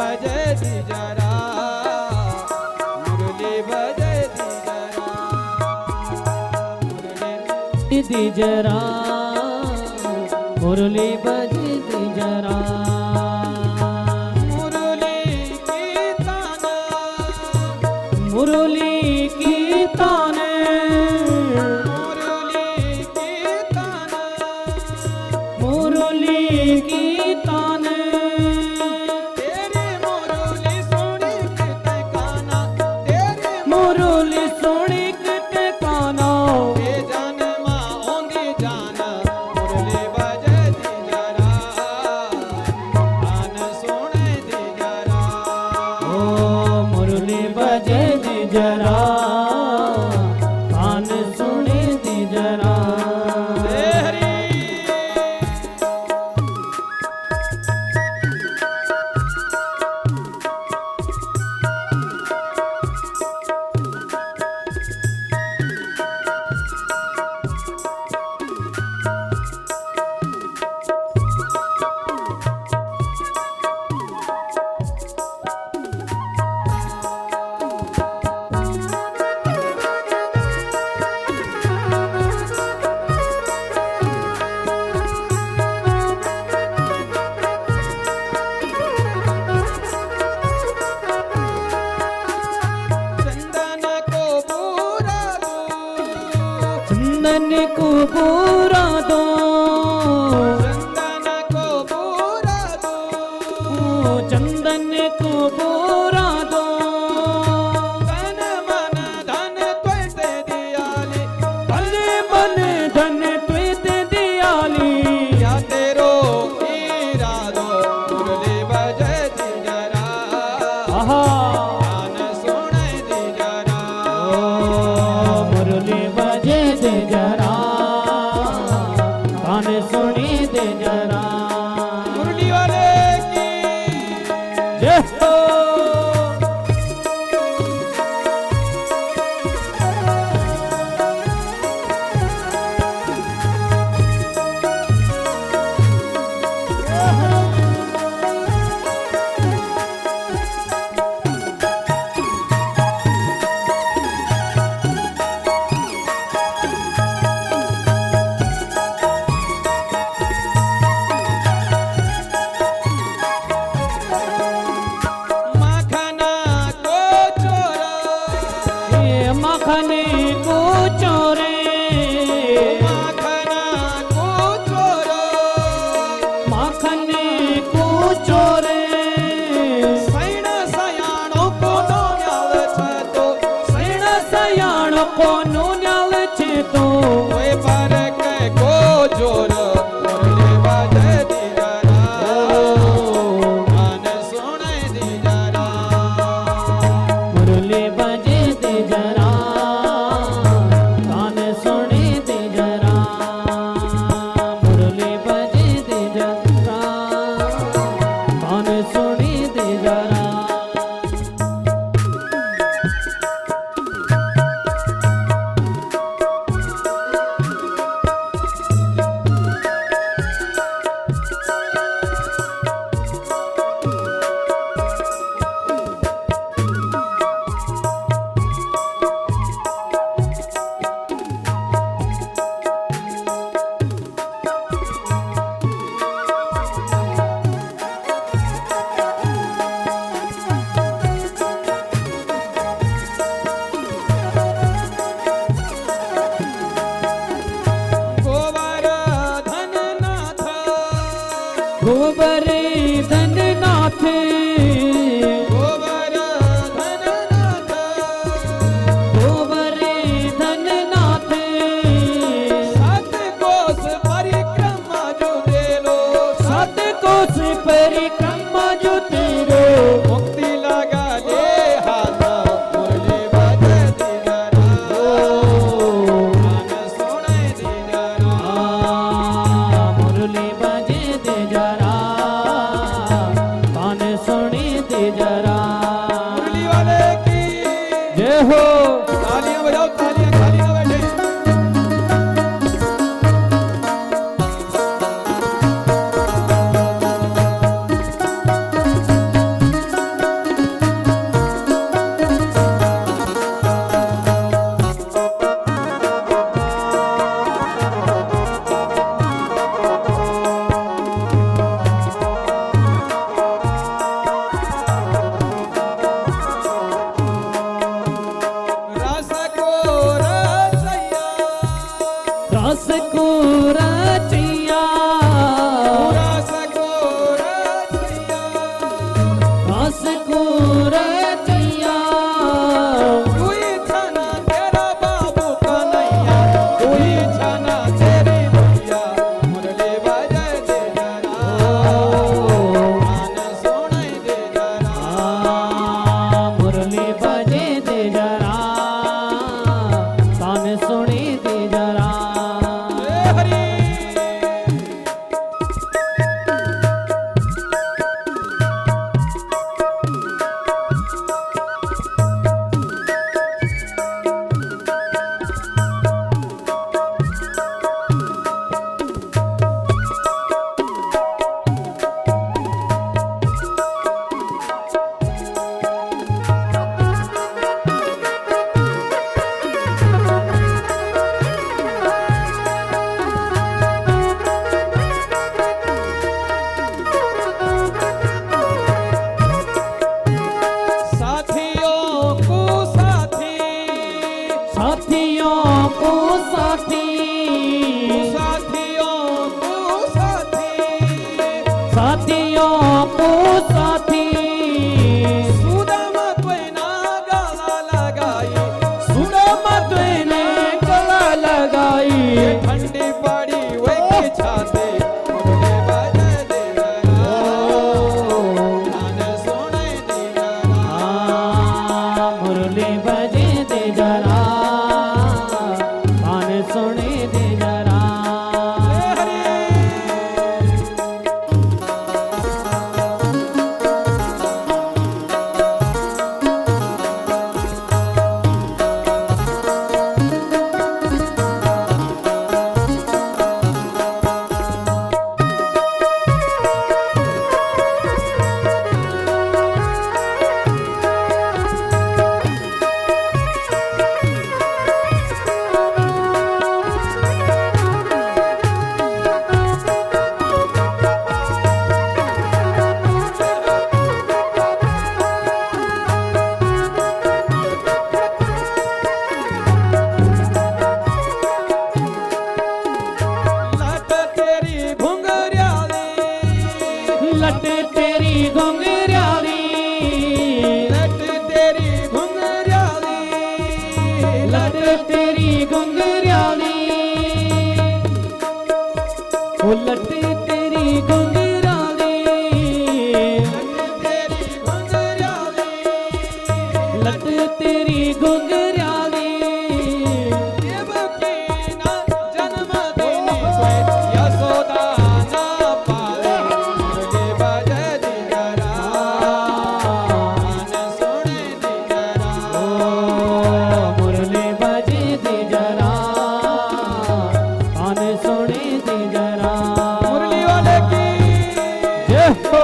बजे दी जरा मुरली बजे दी जरा दी जरा मुरली बजे दी जरा मुरली की ताने मुरली की ताने तेरे मुरली सुनी किते काना तेरे मुरली सुनी किते काना ते जन्मा ओंदी जान मुरली बजे दी जरा कान सुने दी जरा ओ मुरली बजे दी जरा कान सुने दी जरा चंदन को पूरा दो चंदन को पूरा दो चंदन को पूरा दो तन मन धन त्वते दियाली तन मन धन त्वते दियाली या तेरो इरादो मुरली बजे दी जरा आहा कान सुने दी जरा ओ मुरली बजे दे जरा कान सुनी दे जरा मुरली वाले की जय हो मखना को चोरा ये मखने को चोरे मखना को चोरा मखने को चोरे सैण सयाणो को नोन्याल छे तो सैण सयाण को नोन्याल छे तो ओए पर के को जोर मुरली बजे दी जरा कान सुने दी जरा मुरली बजे दे जरा कान सुने दे जरा मुरली बजे दे जरा कान सुने दे जरा गोवर्धन नाथ गोवर्धन नाथ गोवर्धन नाथ गोवर्धन नाथ सात कोस परिक्रमा जो देलो सात कोस परिक्रमा जो तेरो मुक्ति लगा दे हाथ मुरली बजे दी जरा कान सुने दी जरा मुरली बजे दे जरा साथियों को साथी सुदामा कोई ना गला लगाई सुदामा तुने गला लगाई ठंडी पड़ी वे की छाती मुरली बजे दिगरा कान सुने दिगरा मुरली बजे दे जरा कान सुने दे जरा लट तेरी घुंघराली लट तेरी घुंघराली लट तेरी घुंघराली लट तेरी घुंघराली ओ लट तेरी घुंघराली तेरी घुंघराली लट तेरी घुंघराली देवकी ना जन्म देनी कोई यशोदा ना पाले मुरली बजे दिगरा कान सुने दिगरा ओ मुरली बजे दे जरा कान सुने दे जरा मुरली वाले की जय हो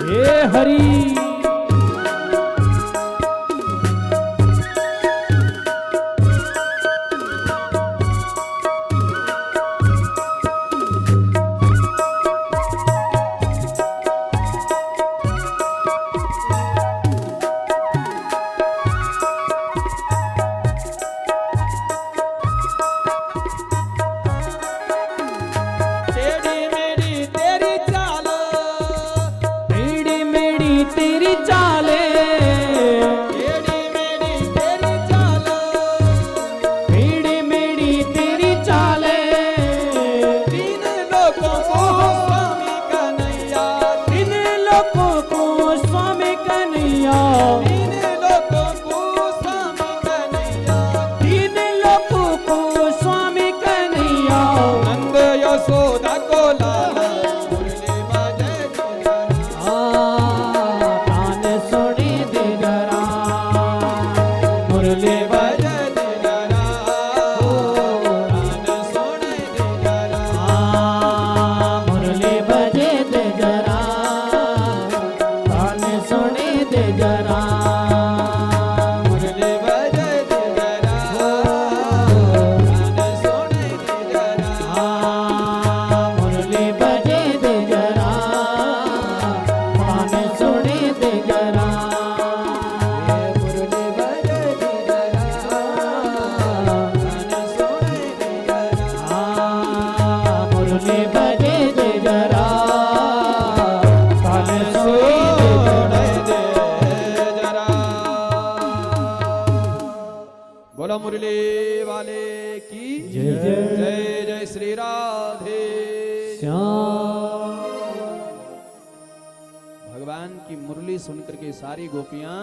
हे हरि टेढ़ी मेढ़ी तेरी चाल टेढ़ी मेढ़ी तेरी चाले टेढ़ी मेढ़ी तेरी चाल टेढ़ी मेढ़ी तेरी चाले तीन लोगों को स्वामी कन्हैया तीन लोगों को स्वामी कन्हैया तीन लोगों को स्वामी कन्हैया तीन लोगों को स्वामी कन्हैया नंद यशोदा को लाला मुरली बजे दिगरा कान सुने दे जरा मुरली बजे दिगरा कान सुने दिगरा मुरली बजे दे जरा कान सुने दे जरा मुरली बजे दिगरा कान सुने दिगरा मुरली बजे दे जरा कान सुने दे जरा मुरली बजे दिगरा कान सुने दिगरा मुरली बजे दे जरा कान सुने दे जरा बोलो मुरली वाले की जय जय। जय जय श्री राधे श्याम भगवान की मुरली सुनकर के सारी गोपियां